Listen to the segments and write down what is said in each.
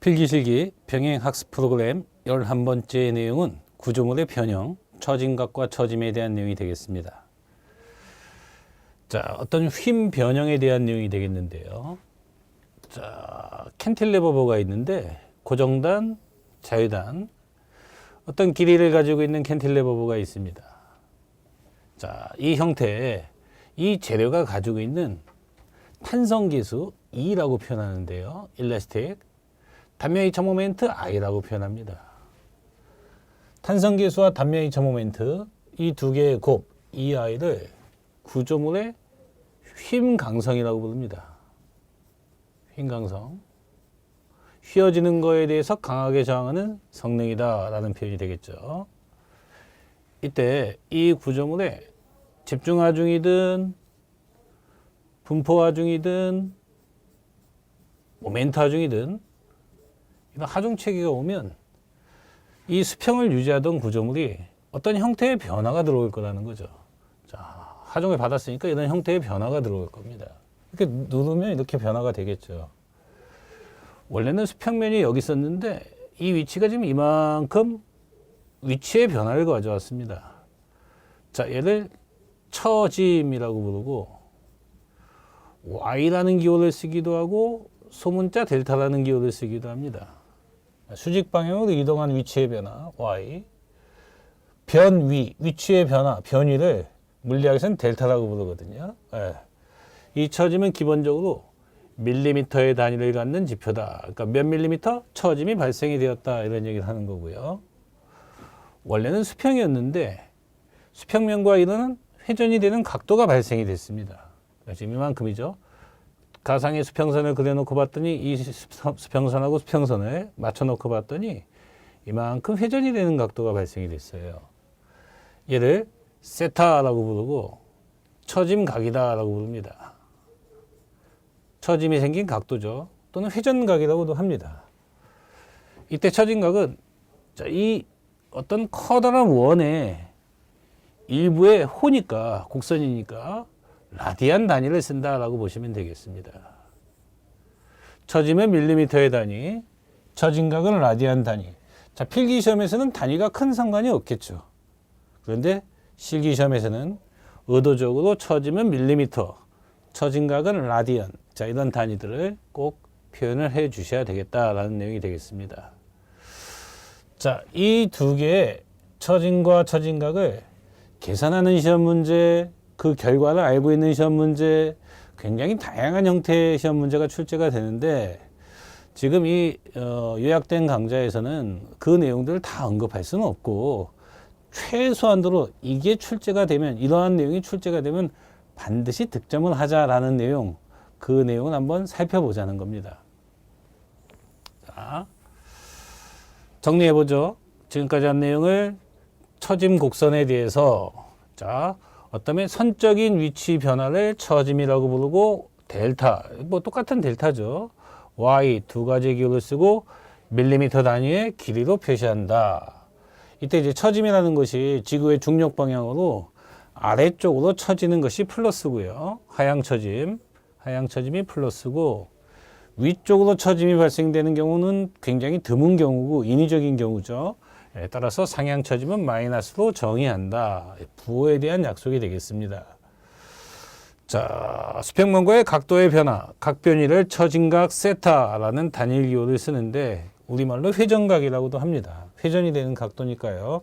필기실기 병행학습 프로그램 11번째 내용은 구조물의 변형, 처짐각과 처짐에 대한 내용이 되겠습니다. 자, 어떤 휨 변형에 대한 내용이 되겠는데요. 자, 캔틸레버가 있는데 고정단, 자유단, 어떤 길이를 가지고 있는 캔틸레버가 있습니다. 자, 이 형태에 이 재료가 가지고 있는 탄성계수 E라고 표현하는데요. 일라스틱, 단면이차 모멘트 I라고 표현합니다. 탄성계수와 단면이차 모멘트 이 두 개의 곱 EI를 구조물의 휨강성이라고 부릅니다. 휨강성. 휘어지는 거에 대해서 강하게 저항하는 성능이다 라는 표현이 되겠죠. 이때 이 구조물에 집중하중이든 분포하중이든 모멘트 하중이든 이런 하중체계가 오면 이 수평을 유지하던 구조물이 어떤 형태의 변화가 들어올 거라는 거죠. 자, 하중을 받았으니까 이런 형태의 변화가 들어올 겁니다. 이렇게 누르면 이렇게 변화가 되겠죠. 원래는 수평면이 여기 있었는데 이 위치가 지금 이만큼 위치의 변화를 가져왔습니다. 자, 얘를 처짐이라고 부르고 Y라는 기호를 쓰기도 하고 소문자 델타라는 기호를 쓰기도 합니다. 수직 방향으로 이동한 위치의 변화 Y, 변위, 위치의 변화, 변위를 물리학에서는 델타라고 부르거든요. 예. 이 처짐은 기본적으로 밀리미터의 단위를 갖는 지표다. 그러니까 몇 밀리미터 처짐이 발생이 되었다 이런 얘기를 하는 거고요. 원래는 수평이었는데 수평면과 이르는 회전이 되는 각도가 발생이 됐습니다. 지금 이만큼이죠. 가상의 수평선을 그려놓고 봤더니 이 수평선하고 수평선을 맞춰놓고 봤더니 이만큼 회전이 되는 각도가 발생이 됐어요. 얘를 세타라고 부르고 처짐각이다라고 부릅니다. 처짐이 생긴 각도죠. 또는 회전각이라고도 합니다. 이때 처짐각은 이 어떤 커다란 원의 일부의 호니까, 곡선이니까 라디안 단위를 쓴다라고 보시면 되겠습니다. 처짐은 밀리미터의 단위, 처짐각은 라디안 단위. 자, 필기시험에서는 단위가 큰 상관이 없겠죠. 그런데 실기시험에서는 의도적으로 처짐은 밀리미터, 처짐각은 라디안. 자, 이런 단위들을 꼭 표현을 해 주셔야 되겠다라는 내용이 되겠습니다. 자, 이 두 개의 처짐과 처짐각을 계산하는 시험 문제, 그 결과를 알고 있는 시험 문제, 굉장히 다양한 형태의 시험 문제가 출제가 되는데 지금 이 요약된 강좌에서는 그 내용들을 다 언급할 수는 없고 최소한도로 이게 출제가 되면, 이러한 내용이 출제가 되면 반드시 득점을 하자라는 내용, 그 내용을 한번 살펴보자는 겁니다. 자, 정리해보죠. 지금까지 한 내용을 처짐 곡선에 대해서, 자, 어쩌면 선적인 위치 변화를 처짐이라고 부르고 델타, 뭐 똑같은 델타죠. Y 두 가지 기호를 쓰고 밀리미터 단위의 길이로 표시한다. 이때 이제 처짐이라는 것이 지구의 중력 방향으로 아래쪽으로 처지는 것이 플러스고요. 하향 처짐이 플러스고 위쪽으로 처짐이 발생되는 경우는 굉장히 드문 경우고 인위적인 경우죠. 따라서 상향 처짐은 마이너스로 정의한다. 부호에 대한 약속이 되겠습니다. 자, 수평면과의 각도의 변화, 각변위를 처짐각 세타라는 단일 기호를 쓰는데 우리말로 회전각이라고도 합니다. 회전이 되는 각도니까요.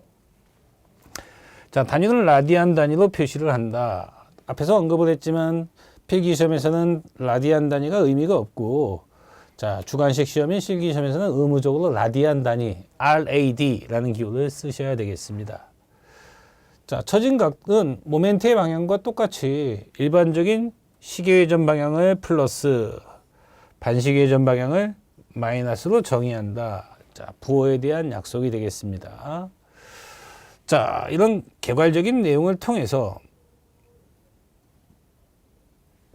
자, 단위는 라디안 단위로 표시를 한다. 앞에서 언급을 했지만 필기시험에서는 라디안 단위가 의미가 없고, 자, 주관식 시험인 실기시험에서는 의무적으로 라디안 단위, RAD라는 기호를 쓰셔야 되겠습니다. 자, 처짐각은 모멘트의 방향과 똑같이 일반적인 시계회전 방향을 플러스, 반시계회전 방향을 마이너스로 정의한다. 자, 부호에 대한 약속이 되겠습니다. 자, 이런 개괄적인 내용을 통해서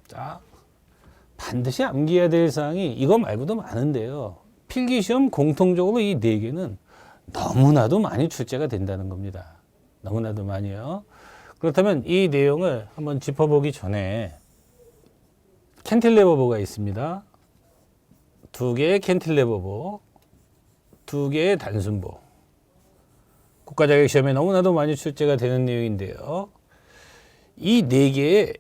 자, 반드시 암기해야 될 사항이 이거 말고도 많은데요. 필기시험 공통적으로 이 네 개는 너무나도 많이 출제가 된다는 겁니다. 너무나도 많이요. 그렇다면 이 내용을 한번 짚어보기 전에 캔틸레버보가 있습니다. 두 개의 캔틸레버보, 두 개의 단순보. 국가자격시험에 너무나도 많이 출제가 되는 내용인데요. 이 네 개의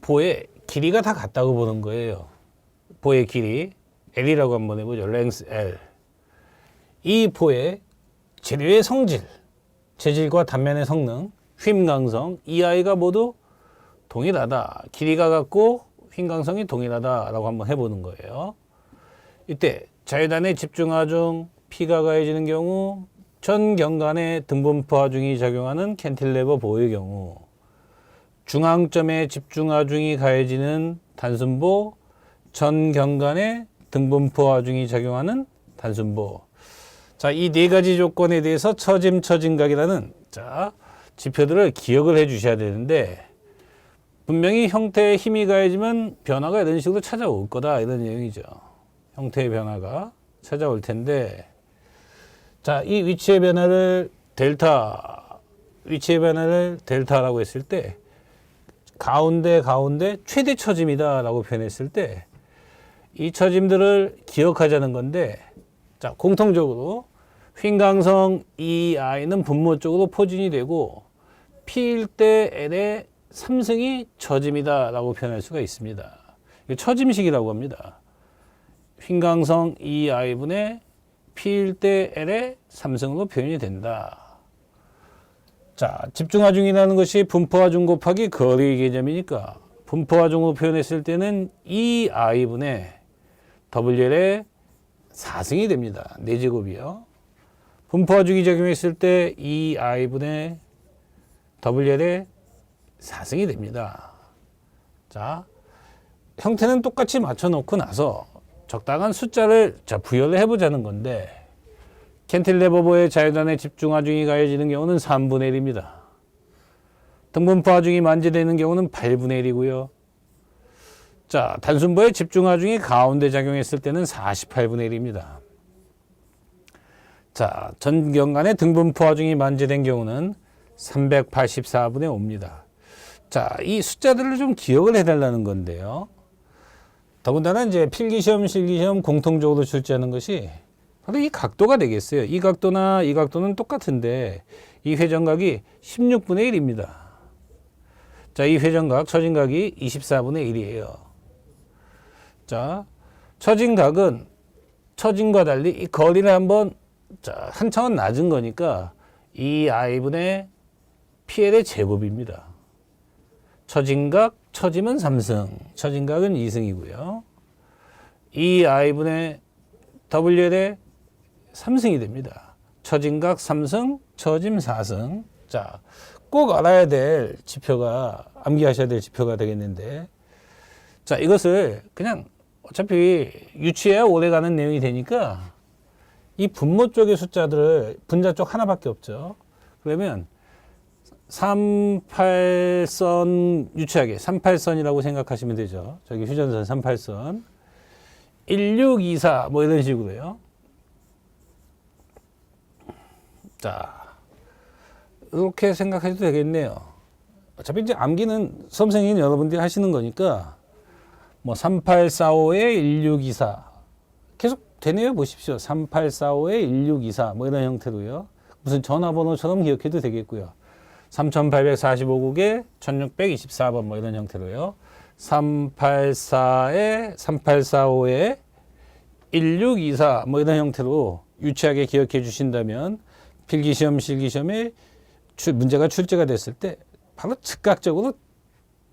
보의 길이가 다 같다고 보는 거예요. 보의 길이 L이라고 한번 해보죠. length L. 이 보의 재료의 성질, 재질과 단면의 성능, 휨 강성, 이 아이가 모두 동일하다. 길이가 같고 휨 강성이 동일하다라고 한번 해보는 거예요. 이때 자유단의 집중하중, P가 가해지는 경우, 전 경간의 등분포 하중이 작용하는 캔틸레버 보의 경우, 중앙점에 집중하중이 가해지는 단순보, 전 경간의 등분포 하중이 작용하는 단순보. 자, 이 네 가지 조건에 대해서 처짐, 처짐각이라는 지표들을 기억을 해 주셔야 되는데, 분명히 형태에 힘이 가해지면 변화가 이런 식으로 찾아올 거다, 이런 내용이죠. 형태의 변화가 찾아올 텐데, 자, 이 위치의 변화를 델타라고 했을 때, 가운데 최대 처짐이다라고 표현했을 때, 이 처짐들을 기억하자는 건데, 자, 공통적으로 휨 강성 이 I는 분모 쪽으로 포진이 되고, P일 때 L의 3승이 처짐이다라고 표현할 수가 있습니다. 이게 처짐식이라고 합니다. 휨 강성 이 I분의 P일 때 L의 3승으로 표현이 된다. 자, 집중하중이라는 것이 분포하중 곱하기 거리 개념이니까 분포하중으로 표현했을 때는 이 I분의 WL의 4승이 됩니다. 4제곱이요. 분포하중이 작용했을 때 이 I분의 WL의 4승이 됩니다. 자, 형태는 똑같이 맞춰놓고 나서 적당한 숫자를 부여를 해보자는 건데, 캔틸레버보의 자유단의 집중하중이 가해지는 경우는 3분의 1입니다. 등분포 하중이 만지되는 경우는 8분의 1이고요. 자, 단순보의 집중하중이 가운데 작용했을 때는 48분의 1입니다. 자, 전 경간의 등분포 하중이 만지된 경우는 384분의 5입니다. 자, 이 숫자들을 좀 기억을 해달라는 건데요. 더군다나 이제 필기시험, 실기시험 공통적으로 출제하는 것이 바로 이 각도가 되겠어요. 이 각도나 이 각도는 똑같은데 이 회전각이 16분의 1입니다. 자, 이 회전각, 처진각이 24분의 1이에요. 자, 처진각은 처진과 달리 이 거리를 한번 한 차원 낮은 거니까 이 I분의 PL의 제곱입니다. 처진각, 처짐은 3승, 처진각은 2승이고요. 이 I분의 WL의 3승이 됩니다. 처진각 3승, 처짐 4승. 자, 꼭 알아야 될 지표가, 암기하셔야 될 지표가 되겠는데, 자, 이것을 그냥 어차피 유치해야 오래 가는 내용이 되니까 이 분모 쪽의 숫자들을 분자 쪽 하나밖에 없죠. 그러면 38선 유치하게 38선이라고 생각하시면 되죠. 저기 휴전선 38선 1624 뭐 이런 식으로요. 자, 이렇게 생각해도 되겠네요. 어차피 이제 암기는 수험생인 여러분들이 하시는 거니까 뭐 3845에 1624 계속 되네요. 보십시오. 3845에 1624 뭐 이런 형태로요. 무슨 전화번호처럼 기억해도 되겠고요. 3845국에 1624번 뭐 이런 형태로요. 345에 1624 뭐 이런 형태로 유치하게 기억해 주신다면 필기시험, 실기시험에 문제가 출제가 됐을 때 바로 즉각적으로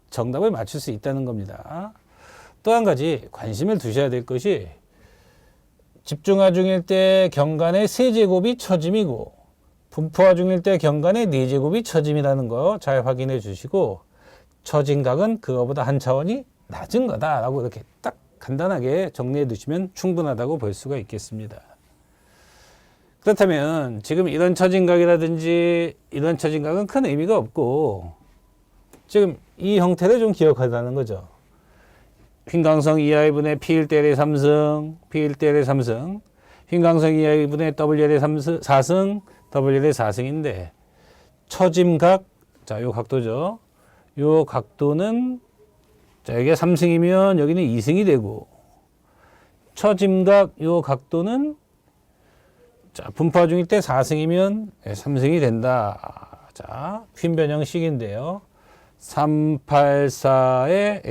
정답을 맞출 수 있다는 겁니다. 또 한 가지 관심을 두셔야 될 것이 집중하중일 때 경간의 세제곱이 처짐이고 분포하중일 때 경간의 4제곱이 처짐이라는 거 잘 확인해 주시고 처진각은 그거보다 한 차원이 낮은 거다라고 이렇게 딱 간단하게 정리해 두시면 충분하다고 볼 수가 있겠습니다. 그렇다면 지금 이런 처진각이라든지 이런 처진각은 큰 의미가 없고 지금 이 형태를 좀 기억하자는 거죠. 휨강성 2I분의 P일대의 3승, P일대의 3승, 휨강성 2I분의 WL의 4승, WL의 4승인데 처짐각, 자, 요 각도죠. 요 각도는 자, 여기가 3승이면 여기는 2승이 되고 처짐각 요 각도는 자, 분포화 중일 때 4승이면 3승이 된다. 자, 휜변형식인데요. 384에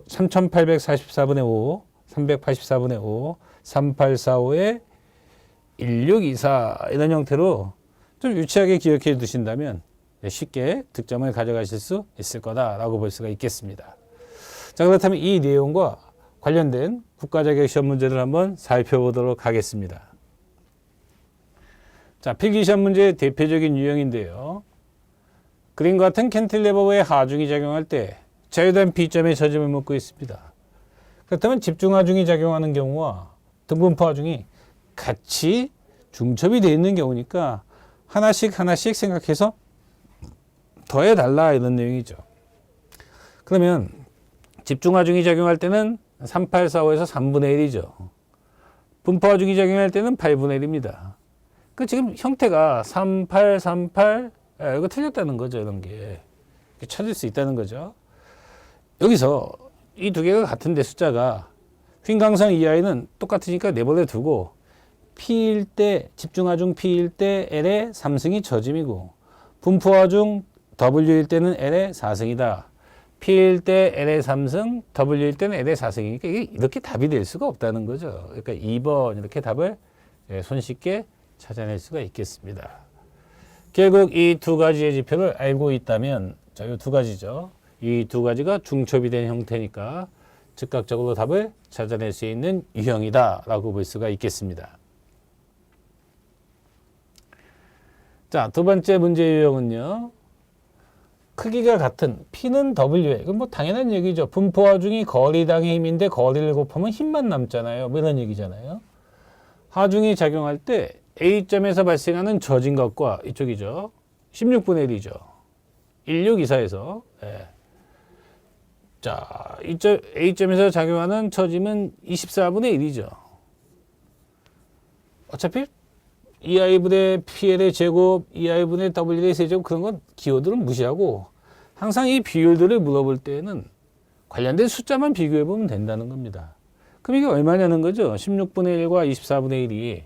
3844분의 5, 384분의 5, 3845에 1624 이런 형태로 좀 유치하게 기억해 두신다면 쉽게 득점을 가져가실 수 있을 거다라고 볼 수가 있겠습니다. 자, 그렇다면 이 내용과 관련된 국가자격 시험 문제를 한번 살펴보도록 하겠습니다. 자, 필기시험 문제의 대표적인 유형인데요. 그림과 같은 캔틸레버의 하중이 작용할 때 자유단 B점의 처짐을 묻고 있습니다. 그렇다면 집중하중이 작용하는 경우와 등분포 하중이 같이 중첩이 되어 있는 경우니까 하나씩 생각해서 더해달라 이런 내용이죠. 그러면 집중하중이 작용할 때는 3845에서 3분의 1이죠. 분포하중이 작용할 때는 8분의 1입니다. 그 지금 형태가 3838 이거 틀렸다는 거죠. 이런 게 찾을 수 있다는 거죠. 여기서 이 두 개가 같은데 숫자가 휜강성 이하에는 똑같으니까 내버려 두고 P일 때 집중하중 P일 때 L의 3승이 저짐이고 분포하중 W일 때는 L의 4승이다. P일 때 L의 3승, W일 때는 L의 4승이니까 이게 이렇게 답이 될 수가 없다는 거죠. 그러니까 2번 이렇게 답을 손쉽게 찾아낼 수가 있겠습니다. 결국 이 두 가지의 지표를 알고 있다면 자, 이 두 가지죠. 이 두 가지가 중첩이 된 형태니까 즉각적으로 답을 찾아낼 수 있는 유형이다 라고 볼 수가 있겠습니다. 자, 두 번째 문제 유형은요. 크기가 같은 P는 W에 이건 뭐 당연한 얘기죠. 분포하중이 거리당의 힘인데 거리를 곱하면 힘만 남잖아요. 뭐 이런 얘기잖아요. 하중이 작용할 때 A점에서 발생하는 저진각과 이쪽이죠. 16분의 1이죠. 1624에서 자, 이점 A점에서 작용하는 처짐은 24분의 1이죠. 어차피 EI분의 PL의 제곱, EI분의 W의 세제곱 그런 건 기호들은 무시하고 항상 이 비율들을 물어볼 때는 관련된 숫자만 비교해 보면 된다는 겁니다. 그럼 이게 얼마냐는 거죠. 16분의 1과 24분의 1이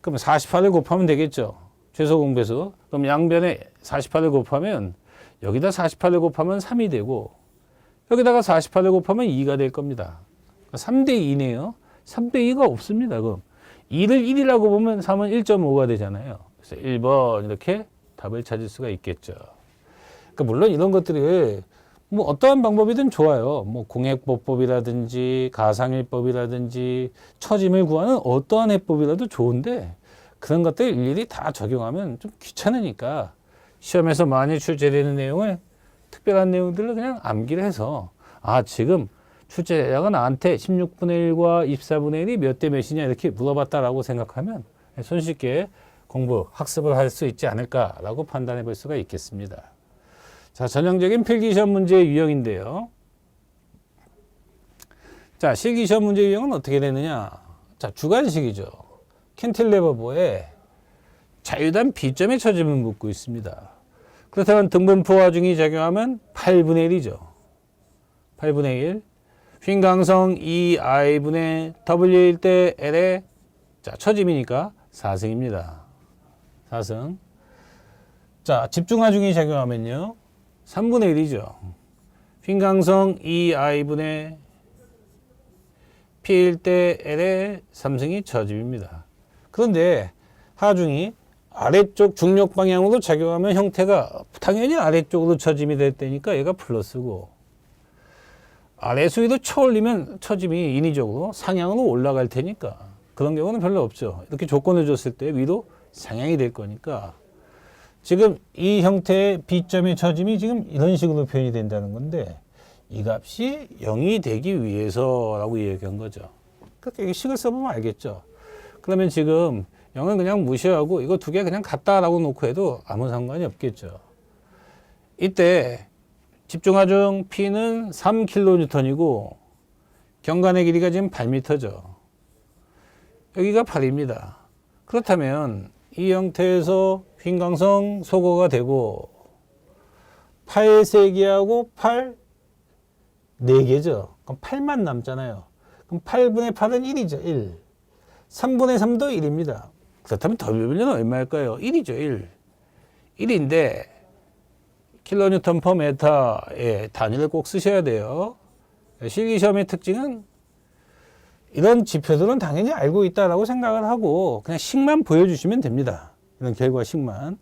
그럼 48을 곱하면 되겠죠. 최소 공배수. 그럼 양변에 48을 곱하면 여기다 48을 곱하면 3이 되고 여기다가 48을 곱하면 2가 될 겁니다. 3대 2네요. 3대 2가 없습니다. 그럼 2를 1이라고 보면 3은 1.5가 되잖아요. 그래서 1번 이렇게 답을 찾을 수가 있겠죠. 그러니까 물론 이런 것들을 뭐 어떠한 방법이든 좋아요. 뭐 공해법이라든지 가상일법이라든지 처짐을 구하는 어떠한 해법이라도 좋은데 그런 것들 일일이 다 적용하면 좀 귀찮으니까 시험에서 많이 출제되는 내용을 특별한 내용들을 그냥 암기를 해서 아 지금 출제자가 나한테 16분의 1과 24분의 1이 몇 대 몇이냐 이렇게 물어봤다라고 생각하면 손쉽게 공부, 학습을 할 수 있지 않을까라고 판단해 볼 수가 있겠습니다. 자, 전형적인 필기시험 문제의 유형인데요. 자, 실기시험 문제 유형은 어떻게 되느냐? 자, 주관식이죠. 캔틸레버보에 자유단 B점의 처짐을 묻고 있습니다. 그렇다면 등분포화중이 작용하면 8분의 1이죠. 8분의 1. 휜강성 EI분의 W일 때 L의 자, 처짐이니까 4승입니다. 4승. 자, 집중하중이 작용하면요. 3분의 1이죠. 휜강성 EI분의 P일 때 L의 3승이 처짐입니다. 그런데 하중이 아래쪽 중력 방향으로 작용하면 형태가 당연히 아래쪽으로 처짐이 될 때니까 얘가 플러스고 아래 수위로 쳐올리면 처짐이 인위적으로 상향으로 올라갈 테니까 그런 경우는 별로 없죠. 이렇게 조건을 줬을 때 위로 상향이 될 거니까 지금 이 형태의 B점의 처짐이 지금 이런 식으로 표현이 된다는 건데 이 값이 0이 되기 위해서라고 얘기한 거죠. 그러니까 식을 써보면 알겠죠. 그러면 지금 0은 그냥 무시하고 이거 두 개 그냥 같다라고 놓고 해도 아무 상관이 없겠죠. 이때 집중하중 P는 3kN이고 경관의 길이가 지금 8m죠. 여기가 8입니다. 그렇다면 이 형태에서 휜강성 소거가 되고 8 3개하고 8 4개죠. 그럼 8만 남잖아요. 그럼 8분의 8은 1이죠. 1. 3분의 3도 1입니다. 그렇다면 W는 얼마일까요? 1이죠. 1. 1인데 킬로뉴턴 퍼 메타의 단위를 꼭 쓰셔야 돼요. 실기시험의 특징은 이런 지표들은 당연히 알고 있다라고 생각을 하고 그냥 식만 보여주시면 됩니다. 이런 결과식만.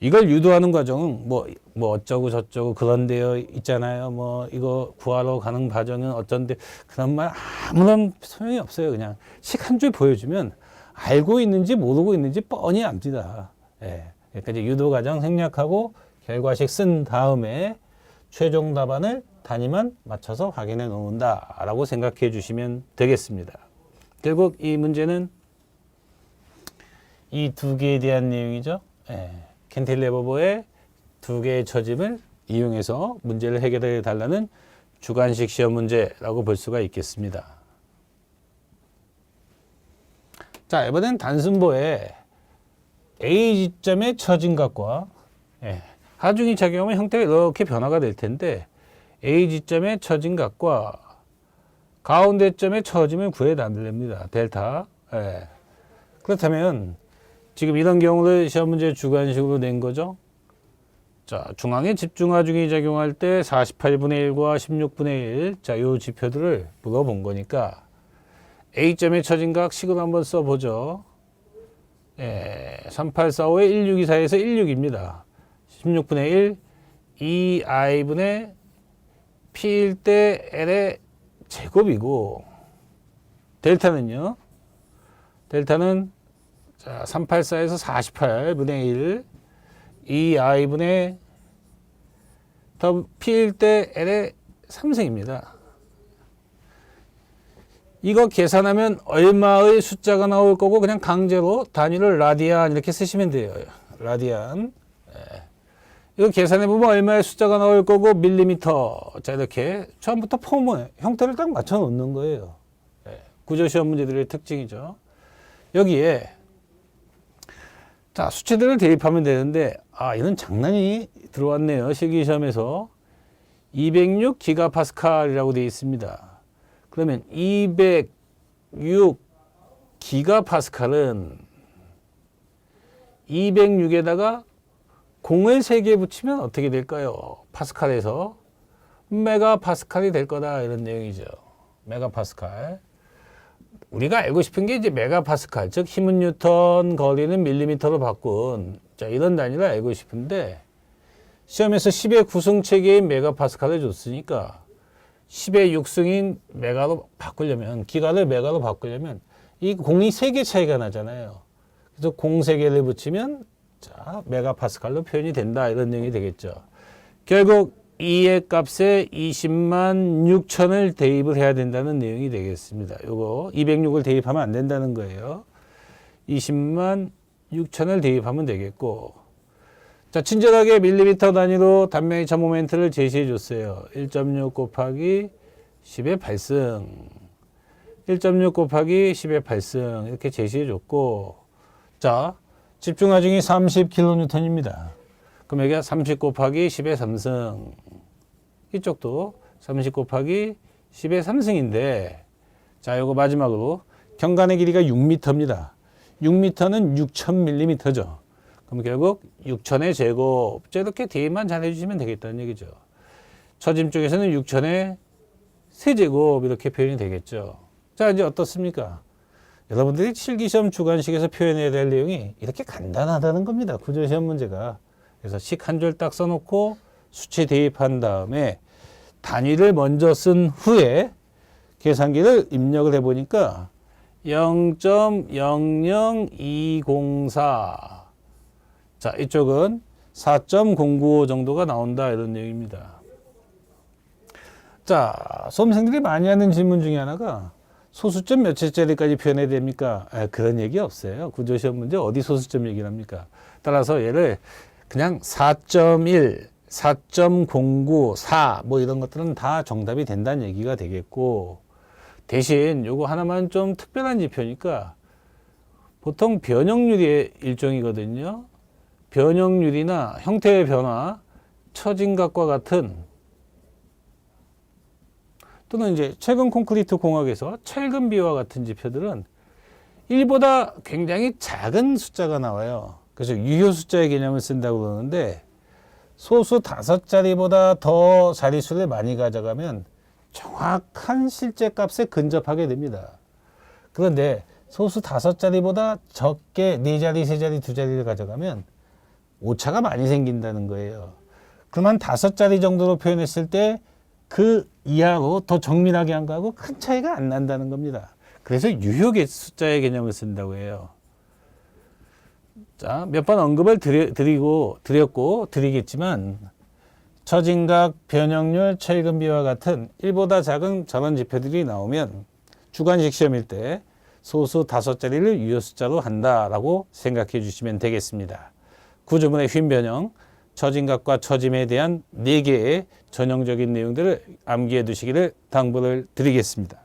이걸 유도하는 과정은 뭐 어쩌고 저쩌고 그런 데요 있잖아요. 뭐 이거 구하러 가는 과정은 어쩐데 그런 말 아무런 소용이 없어요. 그냥 식 한 줄 보여주면 알고 있는지 모르고 있는지 뻔히 압니다. 예. 그러니까 이제 유도 과정 생략하고 결과식 쓴 다음에 최종 답안을 단위만 맞춰서 확인해 놓는다라고 생각해 주시면 되겠습니다. 결국 이 문제는 이 두 개에 대한 내용이죠. 예. 캔틸레버의 두 개의 처짐을 이용해서 문제를 해결해 달라는 주관식 시험 문제라고 볼 수가 있겠습니다. 자, 이번엔 단순보의 A지점의 처짐각과 하중이 작용하면 형태가 이렇게 변화가 될 텐데 A지점의 처짐각과 가운데점의 처짐을 구해달랍니다. 델타. 그렇다면 지금 이런 경우를 시험 문제 주관식으로 낸 거죠. 자, 중앙에 집중하중이 작용할 때 48분의 1과 16분의 1. 자, 요 지표들을 물어본 거니까 A점의 처짐각 식으로 한번 써보죠. 3845에 1624에서 16입니다. 16분의 1, 2i분의 p일 때 l의 제곱이고 델타는요. 델타는 자, 384에서 48분의 1, 2i분의 p일 때 l의 3승입니다. 이거 계산하면 얼마의 숫자가 나올 거고 그냥 강제로 단위를 라디안 이렇게 쓰시면 돼요. 라디안. 이거 계산해 보면 얼마의 숫자가 나올 거고 밀리미터. 자, 이렇게 처음부터 폼을 형태를 딱 맞춰 놓는 거예요. 구조 시험 문제들의 특징이죠. 여기에 자, 수치들을 대입하면 되는데 이런 장난이 들어왔네요. 실기시험에서 206 기가파스칼이라고 되어 있습니다. 그러면 206 기가파스칼은 206에다가 0을 3개 붙이면 어떻게 될까요? 파스칼에서 메가파스칼이 될 거다 이런 내용이죠. 메가파스칼. 우리가 알고 싶은 게 이제 메가파스칼, 즉 힘은 뉴턴, 거리는 밀리미터로 바꾼 자 이런 단위를 알고 싶은데 시험에서 10의 9승 체계인 메가파스칼을 줬으니까 10의 6승인 메가로 바꾸려면 기가를 메가로 바꾸려면 이 공이 3개 차이가 나잖아요. 그래서 공 3개를 붙이면 자 메가파스칼로 표현이 된다 이런 내용이 되겠죠. 결국 E의 값에 20만 6천을 대입을 해야 된다는 내용이 되겠습니다. 요거 206을 대입하면 안 된다는 거예요. 20만 6천을 대입하면 되겠고 자 친절하게 밀리미터 단위로 단면의 차 모멘트를 제시해 줬어요. 1.6 곱하기 10의 8승 1.6 곱하기 10의 8승 이렇게 제시해 줬고 자 집중하중이 30kN입니다. 그럼 여기가 30 곱하기 10의 3승 이쪽도 30 곱하기 10의 3승인데 자 요거 마지막으로 경관의 길이가 6m입니다. 6m는 6000mm죠. 그럼 결국 6천의 제곱 이렇게 대입만 잘 해주시면 되겠다는 얘기죠. 처짐 쪽에서는 6천의 세제곱 이렇게 표현이 되겠죠. 자 이제 어떻습니까? 여러분들이 실기시험 주관식에서 표현해야 될 내용이 이렇게 간단하다는 겁니다. 구조시험 문제가. 그래서 식 한 줄 딱 써놓고 수치 대입한 다음에 단위를 먼저 쓴 후에 계산기를 입력을 해보니까 0.00204 자 이쪽은 4.095 정도가 나온다 이런 내용입니다. 자 수험생들이 많이 하는 질문 중에 하나가 소수점 몇째짜리까지 표현해야 됩니까? 그런 얘기 없어요. 구조시험 문제 어디 소수점 얘기를 합니까? 따라서 얘를 그냥 4.1, 4.09, 4 뭐 이런 것들은 다 정답이 된다는 얘기가 되겠고 대신 요거 하나만 좀 특별한 지표니까 보통 변형률의 일종이거든요. 변형률이나 형태의 변화, 처진각과 같은 또는 이제 최근 콘크리트 공학에서 철근비와 같은 지표들은 1보다 굉장히 작은 숫자가 나와요. 그래서 유효 숫자의 개념을 쓴다고 그러는데 소수 5자리보다 더 자릿수를 많이 가져가면 정확한 실제 값에 근접하게 됩니다. 그런데 소수 5자리보다 적게 4자리, 3자리, 2자리를 가져가면 오차가 많이 생긴다는 거예요. 그러면 5자리 정도로 표현했을 때 그 이하로 더 정밀하게 한 거하고 큰 차이가 안 난다는 겁니다. 그래서 유효 숫자의 개념을 쓴다고 해요. 자, 몇 번 언급을 드렸고 드리겠지만 처진각, 변형률, 철근비와 같은 1보다 작은 저런 지표들이 나오면 주관식 시험일 때 소수 5자리를 유효 숫자로 한다라고 생각해 주시면 되겠습니다. 구조물의 휜 변형, 처진각과 처짐에 대한 4개의 전형적인 내용들을 암기해 두시기를 당부를 드리겠습니다.